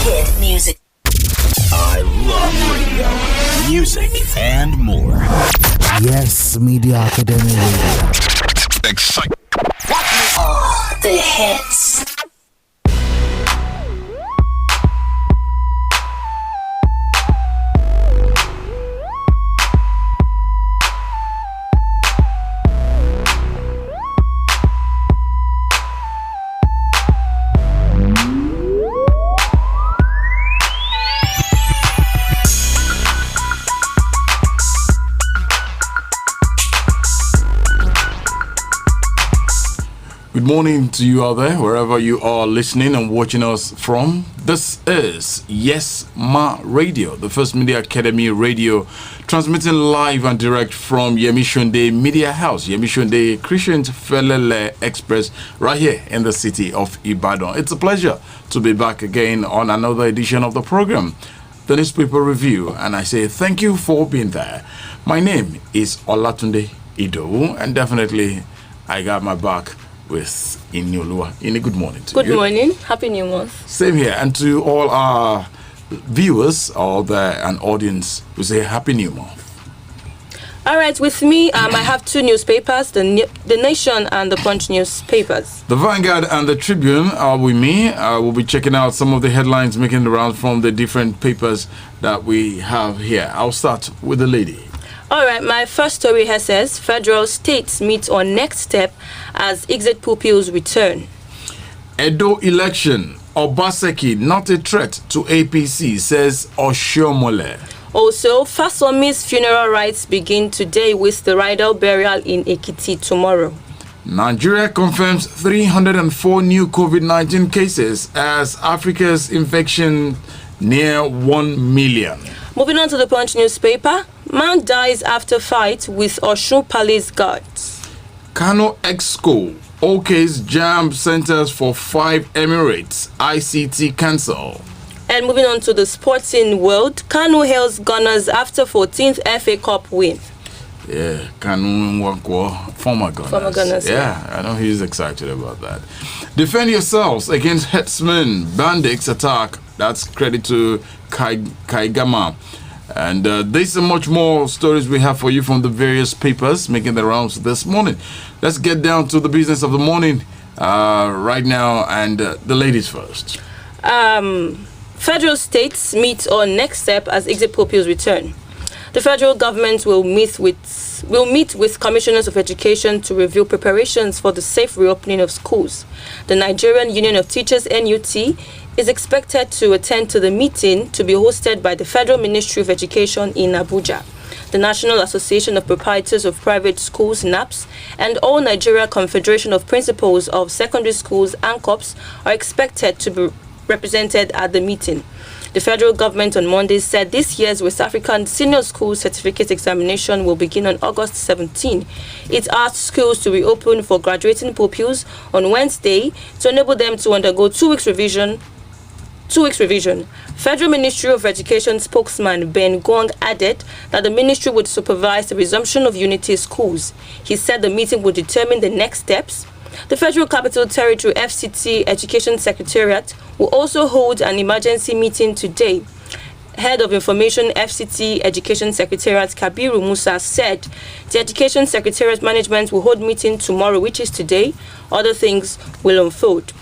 Hit music. I love radio, music, and more. Yes, Media Academy Radio. Excite. All the hits. Good morning to you out there, wherever you are listening and watching us from. This is Yes Ma Radio, the first Media Academy radio, transmitting live and direct from Yemi Sonde Media House, Yemi Sonde Christian Felele Express, right here in the city of Ibadan. It's a pleasure to be back again on another edition of the program, the newspaper review, and I say thank you for being there. My name is Olatunde Ido, and definitely I got my back with Iniolua. Ini, good morning to you. Good morning. Happy New Month. Same here. And to all our viewers and audience, we say Happy New Month. All right, with me, I have two newspapers, the Nation and the Punch newspapers. The Vanguard and the Tribune are with me. We'll be checking out some of the headlines making the rounds from the different papers that we have here. I'll start with the lady. All right, my first story here says, Federal States meet on next step as exit pupils return. Edo election, Obaseki not a threat to APC, says Oshiomole. Also, Fasomi's funeral rites begin today with the Rydal burial in Ekiti tomorrow. Nigeria confirms 304 new COVID-19 cases as Africa's infection near 1 million. Moving on to the Punch newspaper, man dies after fight with Osun Palace guards. Kano Exco, OK's jam centers for 5 Emirates, ICT cancel. And moving on to the sporting world, Kano hails Gunners after 14th FA Cup win. Yeah, Kano Nwankwo, former Gunners. Former Gunners, yeah, I know he's excited about that. Defend yourselves against Herdsmen Bandits attack. That's credit to Kaigama. And this and much more stories we have for you from the various papers making the rounds this morning. Let's get down to the business of the morning right now, and the ladies first. Federal states meet on next step as exit pupils return. The federal government will meet with commissioners of education to review preparations for the safe reopening of schools. The Nigerian Union of Teachers (NUT) is expected to attend to the meeting to be hosted by the Federal Ministry of Education in Abuja. The National Association of Proprietors of Private Schools (NAPS) and All Nigeria Confederation of Principals of Secondary Schools (ANCOPS) are expected to be represented at the meeting. The federal government on Monday said this year's West African Senior School Certificate Examination will begin on August 17. It asked schools to reopen for graduating pupils on Wednesday to enable them to undergo 2 weeks revision. Federal Ministry of Education spokesman Ben Gong added that the ministry would supervise the resumption of Unity schools. He said the meeting would determine the next steps. The Federal Capital Territory FCT Education Secretariat will also hold an emergency meeting today. Head of Information FCT Education Secretariat Kabiru Musa said the Education Secretariat management will hold meeting tomorrow, which is today. Other things will unfold.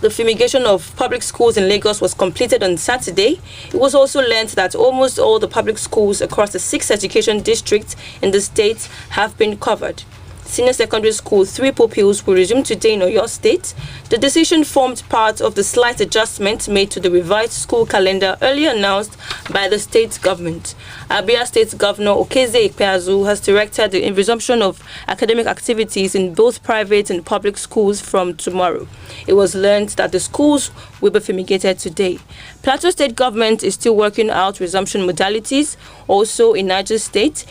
The fumigation of public schools in Lagos was completed on Saturday. It was also learned that almost all the public schools across the 6 education districts in the state have been covered. Senior Secondary School 3 pupils will resume today in Oyo State. The decision formed part of the slight adjustment made to the revised school calendar earlier announced by the state government. Abia State Governor Okeze Ikpeazu has directed the resumption of academic activities in both private and public schools from tomorrow. It was learned that the schools will be fumigated today. Plateau State government is still working out resumption modalities. Also in Niger State,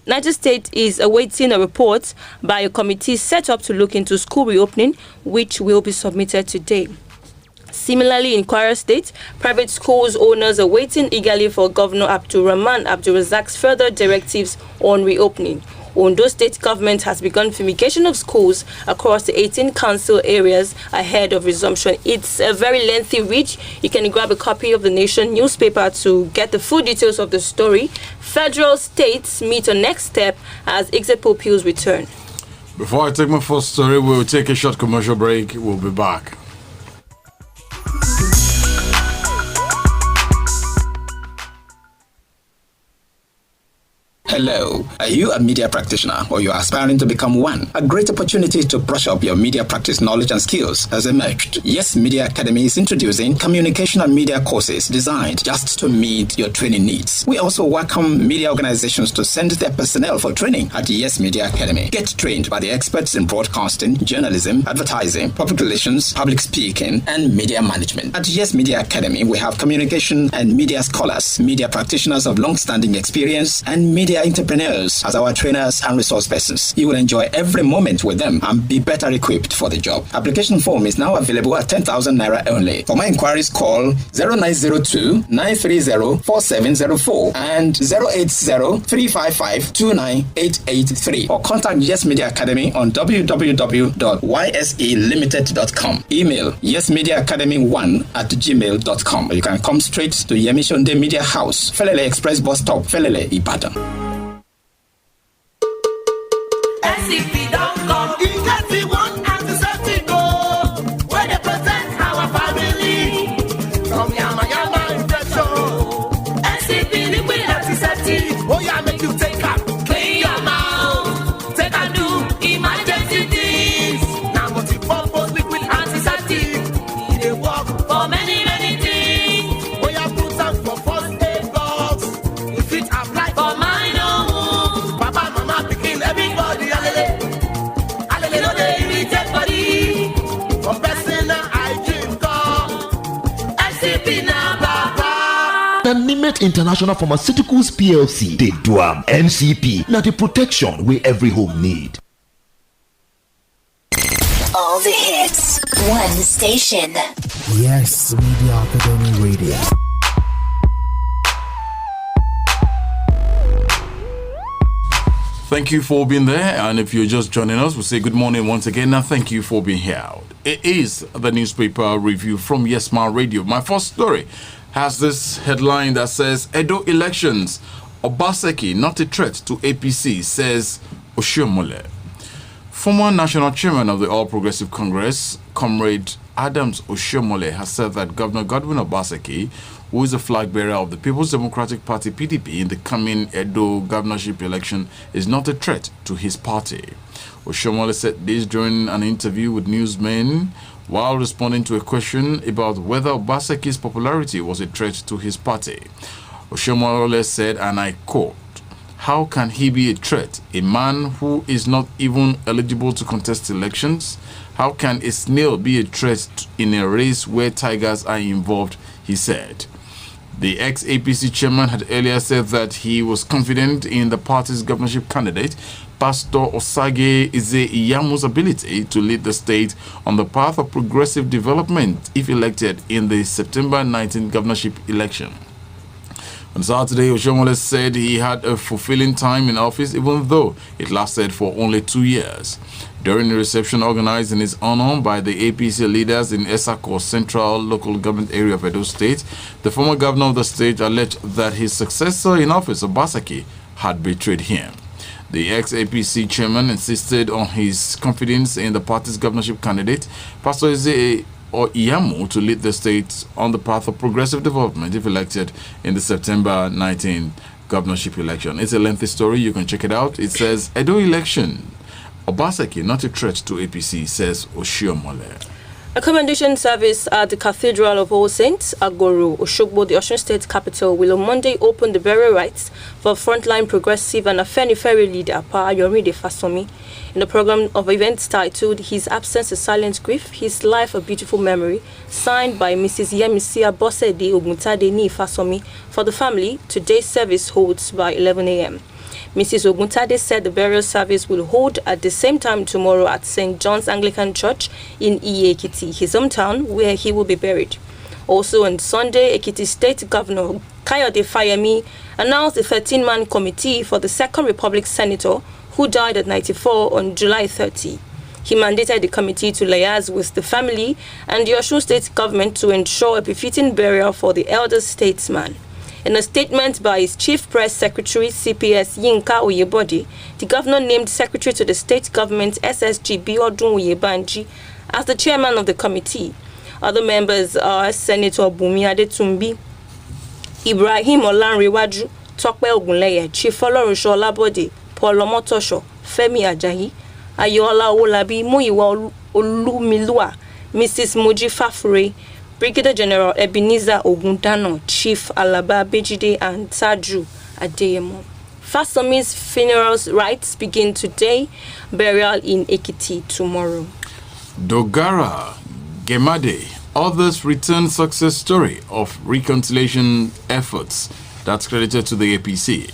Niger State is awaiting a report by a committee set up to look into school reopening, which will be submitted today. Similarly, in Kwara State, private schools owners are waiting eagerly for Governor Abdulrahman Abdulrazak's further directives on reopening. Ondo State government has begun fumigation of schools across the 18 council areas ahead of resumption. It's a very lengthy read. You can grab a copy of the Nation newspaper to get the full details of the story. Federal states meet on next step as exit poll polls return. Before I take my first story, we'll take a short commercial break. We'll be back. Hello, are you a media practitioner or you are aspiring to become one? A great opportunity to brush up your media practice knowledge and skills has emerged. Yes Media Academy is introducing communication and media courses designed just to meet your training needs. We also welcome media organizations to send their personnel for training at Yes Media Academy. Get trained by the experts in broadcasting, journalism, advertising, public relations, public speaking, and media management. At Yes Media Academy, we have communication and media scholars, media practitioners of long-standing experience, and media entrepreneurs as our trainers and resource persons. You will enjoy every moment with them and be better equipped for the job. Application form is now available at 10,000 naira only. For more inquiries, call 0902-930-4704 and 080-355-29883 or contact Yes Media Academy on www.yselimited.com. Email yesmediaacademy1@gmail.com. You can come straight to Yemi Sonde Media House, Felele Express Bus Stop, Felele, Ibadan. SCP don't come. You got the one antiseptic go. Where they protect our family from yama infection. SCP liquid antiseptic. Oh yeah, make you take up. Clean your mouth. Take and do emergency things. Now multi-purpose liquid antiseptic. They work for many things. Oh yeah, put them for first aid box. If it apply for minor wounds. Papa, mama, picking everybody. Nimet International Pharmaceuticals PLC, they do NCP, now the protection we every home need. All the hits, one station. Yes Media Academy Radio. Thank you for being there, and if you're just joining us, we'll say good morning once again. Now, thank you for being here. It is the newspaper review from Yes Ma Radio. My first story has this headline that says, Edo elections, Obaseki not a threat to APC, says Oshiomhole. Former national chairman of the All Progressive Congress, Comrade Adams Oshiomhole, has said that Governor Godwin Obaseki, who is the flag bearer of the People's Democratic Party PDP in the coming Edo governorship election, is not a threat to his party. Oshiomhole said this during an interview with newsmen while responding to a question about whether Obaseki's popularity was a threat to his party. Oshiomhole said, and I quote, "How can he be a threat? A man who is not even eligible to contest elections? How can a snail be a threat in a race where tigers are involved?" he said. The ex-APC chairman had earlier said that he was confident in the party's governorship candidate, Pastor Osage Iyamu's ability to lead the state on the path of progressive development if elected in the September 19 governorship election. On Saturday, Oshiomhole said he had a fulfilling time in office, even though it lasted for only 2 years. During a reception organized in his honor by the APC leaders in Esako Central Local Government Area of Edo State, the former governor of the state alleged that his successor in office, Obaseki, had betrayed him. The ex-APC chairman insisted on his confidence in the party's governorship candidate, Pastor Iyamu, to lead the state on the path of progressive development if elected in the September 19 governorship election. It's a lengthy story. You can check it out. It says, Edo election, Obaseki not a threat to APC, says Oshiomhole. A commendation service at the Cathedral of All Saints, Agoro, Oshogbo, the Osun State capital, will on Monday open the burial rites for frontline progressive and Afenifere leader, Pa Yoride Fasomi. In the program of events titled His Absence a Silent Grief, His Life a Beautiful Memory, signed by Mrs. Yemi Sonde Oguntade Ni Fasomi for the family, today's service holds by 11 a.m. Mrs. Oguntade said the burial service will hold at the same time tomorrow at St. John's Anglican Church in Iye-Ekiti, his hometown, where he will be buried. Also on Sunday, Ekiti State Governor Kayode Fayemi announced a 13-man committee for the Second Republic Senator who died at 94 on July 30. He mandated the committee to liaise with the family and the Osun State government to ensure a befitting burial for the elder statesman. In a statement by his chief press secretary, CPS Yinka Oyebode, the governor named secretary to the state government SSG Biodun Oyebanji as the chairman of the committee. Other members are Senator Bumi Adetumbi, Ibrahim Olanrewaju, Tope Ogunleye, Chief Olorunso Olabode, Paul Omotosho, Femi Ajayi, Ayola Olabi, Muyiwa Olumilua, Mrs. Moji Fafure, Brigadier General Ebenezer Ogundano, Chief Alaba Bejide, and Taju Adeyemo. Fasomi's funeral rites begin today, burial in Ekiti tomorrow. Dogara Gemade, others return success story of reconciliation efforts that's credited to the APC.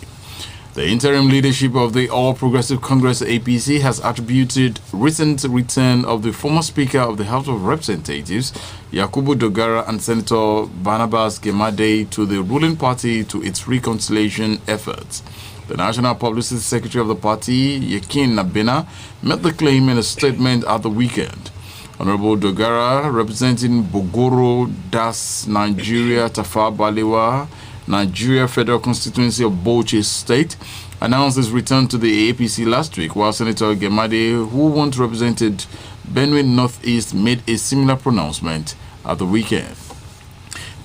The interim leadership of the All Progressive Congress APC has attributed recent return of the former Speaker of the House of Representatives, Yakubu Dogara, and Senator Barnabas Gemade to the ruling party to its reconciliation efforts. The National Publicity Secretary of the party, Yekin Nabena, made the claim in a statement at the weekend. Honorable Dogara, representing Bogoro, Das, Nigeria, Tafa Balewa, Nigeria Federal Constituency of Bauchi State, announced his return to the APC last week, while Senator Gemade, who once represented Benue Northeast, made a similar pronouncement at the weekend.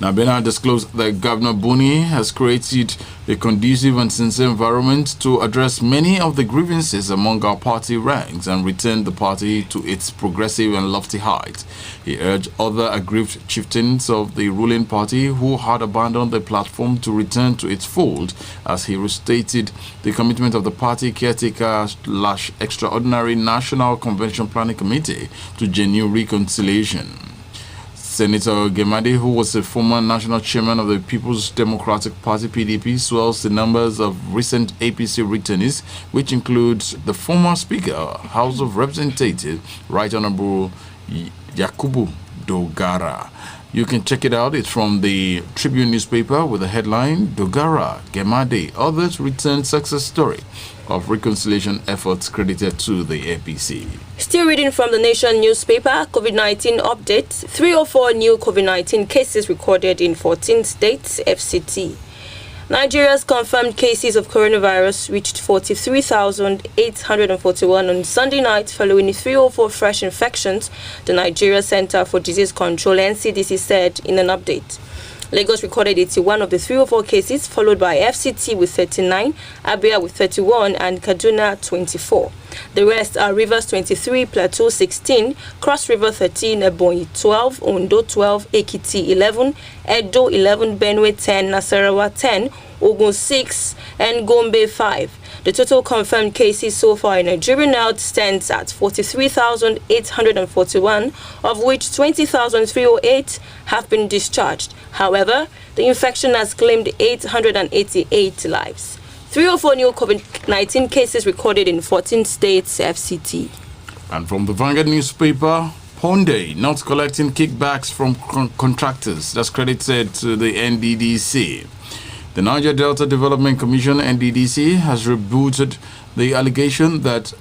Nabena disclosed that Governor Buni has created a conducive and sincere environment to address many of the grievances among our party ranks and return the party to its progressive and lofty heights. He urged other aggrieved chieftains of the ruling party who had abandoned the platform to return to its fold, as he restated the commitment of the party caretaker/extraordinary National Convention Planning Committee to genuine reconciliation. Senator Gemade, who was a former national chairman of the People's Democratic Party (PDP), swells the numbers of recent APC returnees, which includes the former Speaker, House of Representatives, Right Honorable Yakubu Dogara. You can check it out. It's from the Tribune newspaper with the headline, Dogara, Gemade, others return success story of reconciliation efforts credited to the APC. Still reading from the Nation newspaper, COVID-19 update, 304 new COVID-19 cases recorded in 14 states, FCT. Nigeria's confirmed cases of coronavirus reached 43,841 on Sunday night following 304 fresh infections, the Nigeria Center for Disease Control (NCDC) said in an update. Lagos recorded 81 of the 304 cases, followed by FCT with 39, Abia with 31, and Kaduna 24. The rest are Rivers 23, Plateau 16, Cross River 13, Ebonyi 12, Ondo 12, Ekiti 11, Edo 11, Benue 10, Nasarawa 10, Ogun 6, and Gombe 5. The total confirmed cases so far in Nigeria now stands at 43,841, of which 20,308 have been discharged. However, the infection has claimed 888 lives. 304 new COVID-19 cases recorded in 14 states, FCT. And from the Vanguard newspaper, Ponde not collecting kickbacks from contractors. That's credited to the NDDC. The Niger Delta Development Commission, NDDC, has rebutted the allegation that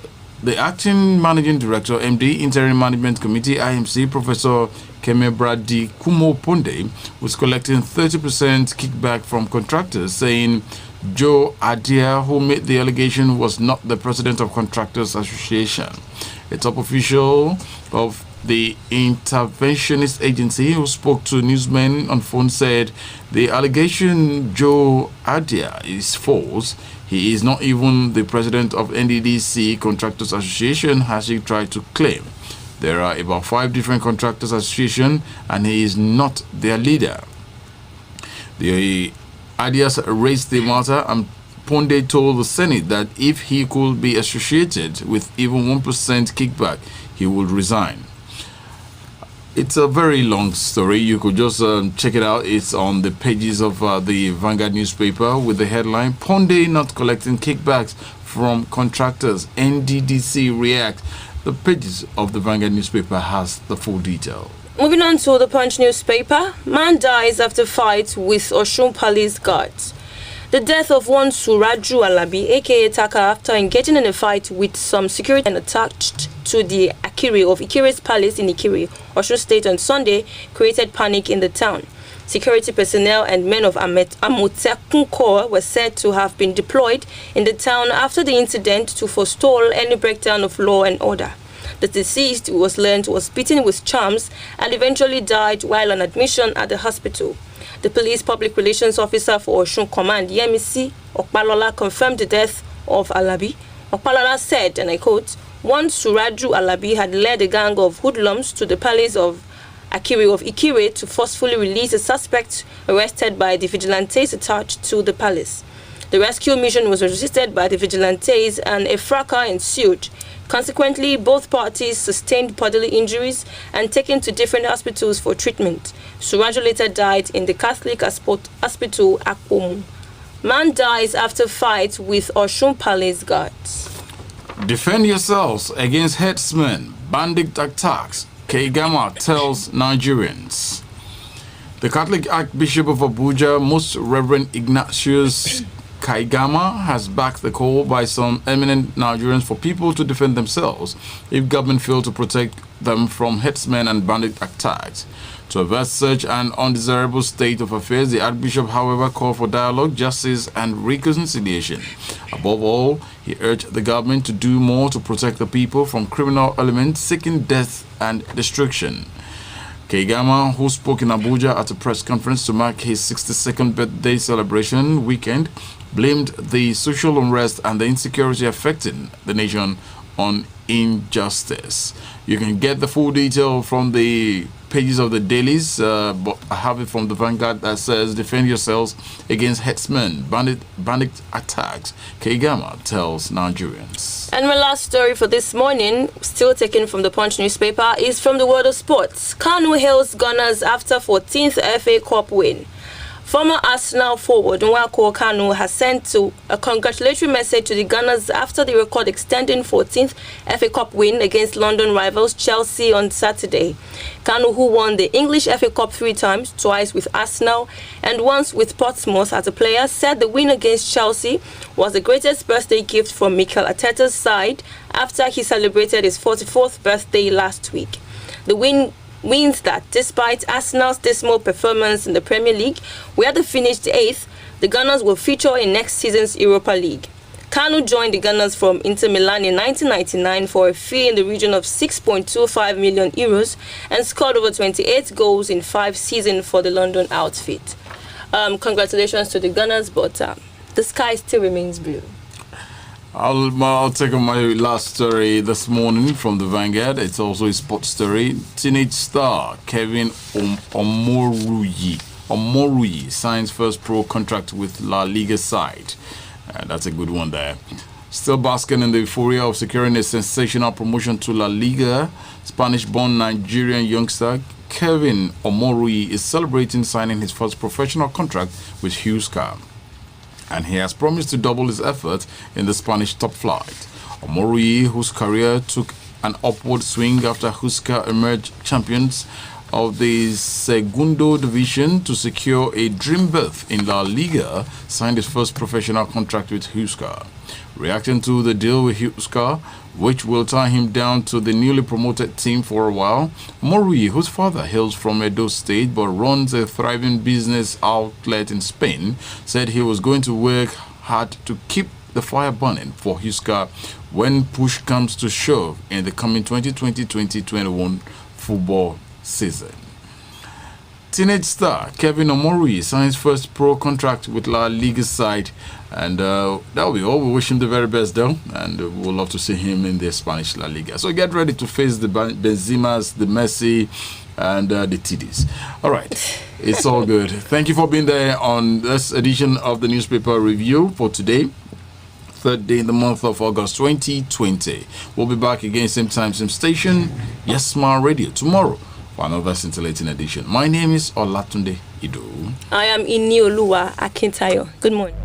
the acting managing director, MD, Interim Management Committee, IMC, Professor Kemebradi Kumo Ponde, was collecting 30% kickback from contractors, saying Joe Adia, who made the allegation, was not the president of Contractors Association. A top official of the interventionist agency who spoke to newsmen on phone said the allegation Joe Adia is false. He is not even the president of NDDC Contractors Association, as he tried to claim. There are about 5 different contractors associations and he is not their leader. The Adias raised the matter and Ponde told the Senate that if he could be associated with even 1% kickback, he would resign. It's a very long story. You could just check it out. It's on the pages of the Vanguard newspaper with the headline, Ponde not collecting kickbacks from contractors. NDDC react. The pages of the Vanguard newspaper has the full detail. Moving on to the Punch newspaper, man dies after fight with Osun Police guards. The death of one Suraju Alabi, aka Taka, after engaging in a fight with some security and attached to the Akire of Ikire's palace in Ikire, Osun State on Sunday, created panic in the town. Security personnel and men of Amotekun Corps were said to have been deployed in the town after the incident to forestall any breakdown of law and order. The deceased, who was learned, was beaten with charms and eventually died while on admission at the hospital. The police public relations officer for Osun Command, Yemi Sonde, confirmed the death of Alabi. Okpalola said, and I quote, "One Suraju Alabi had led a gang of hoodlums to the palace of Akire of Ikire to forcefully release a suspect arrested by the vigilantes attached to the palace. The rescue mission was resisted by the vigilantes and a fracas ensued. Consequently, both parties sustained bodily injuries and taken to different hospitals for treatment. Suraju later died in the Catholic Hospital Akpomu. Man dies after fight with Osun Palace guards. Defend yourselves against herdsmen, bandit attacks, Keigama tells Nigerians. The Catholic Archbishop of Abuja, Most Reverend Ignatius Kaigama, has backed the call by some eminent Nigerians for people to defend themselves if government fail to protect them from herdsmen and bandit attacks. To avert such an undesirable state of affairs, the Archbishop, however, called for dialogue, justice, and reconciliation. Above all, he urged the government to do more to protect the people from criminal elements seeking death and destruction. Keigama, who spoke in Abuja at a press conference to mark his 62nd birthday celebration weekend, blamed the social unrest and the insecurity affecting the nation on injustice. You can get the full detail from the pages of the dailies, but I have it from the Vanguard that says, "Defend yourselves against herdsmen, bandit attacks." Keigama tells Nigerians. And my last story for this morning, still taken from the Punch newspaper, is from the world of sports. Kanu hails Gunners after 14th FA Cup win. Former Arsenal forward Nwako Kanu has sent a congratulatory message to the Gunners after the record extending 14th FA Cup win against London rivals Chelsea on Saturday. Kanu, who won the English FA Cup 3 times, twice with Arsenal and once with Portsmouth as a player, said the win against Chelsea was the greatest birthday gift from Mikel Arteta's side after he celebrated his 44th birthday last week. The win means that despite Arsenal's dismal performance in the Premier League, where they finished 8th, the Gunners will feature in next season's Europa League. Kanu joined the Gunners from Inter Milan in 1999 for a fee in the region of €6.25 million and scored over 28 goals in 5 seasons for the London outfit. Congratulations to the Gunners, but the sky still remains blue. I'll take on my last story this morning from the Vanguard. It's also a sports story. Teenage star Kevin Omoruyi signs first pro contract with La Liga side. That's a good one there. Still basking in the euphoria of securing a sensational promotion to La Liga, Spanish-born Nigerian youngster Kevin Omoruyi is celebrating signing his first professional contract with Huesca, and he has promised to double his effort in the Spanish top flight. Omoruyi, whose career took an upward swing after Huesca emerged champions of the Segundo Division to secure a dream berth in La Liga, signed his first professional contract with Huesca. Reacting to the deal with Huesca, which will tie him down to the newly promoted team for a while, Omoruyi, whose father hails from Edo State but runs a thriving business outlet in Spain, said he was going to work hard to keep the fire burning for Huesca when push comes to shove in the coming 2020-2021 football season. Teenage star Kevin Omoruyi signs first pro contract with La Liga side, and that'll be all. We wish him the very best though, and we'll love to see him in the Spanish La Liga. So get ready to face the Benzemas, the Messi, and the TDs. All right, it's all good. Thank you for being there on this edition of the newspaper review for today, 3rd day in the month of August 2020. We'll be back again same time, same station, Yes Ma Radio, tomorrow for another scintillating edition. My name is Olatunde Ido. I am Inioluwa Akintayo. Good morning.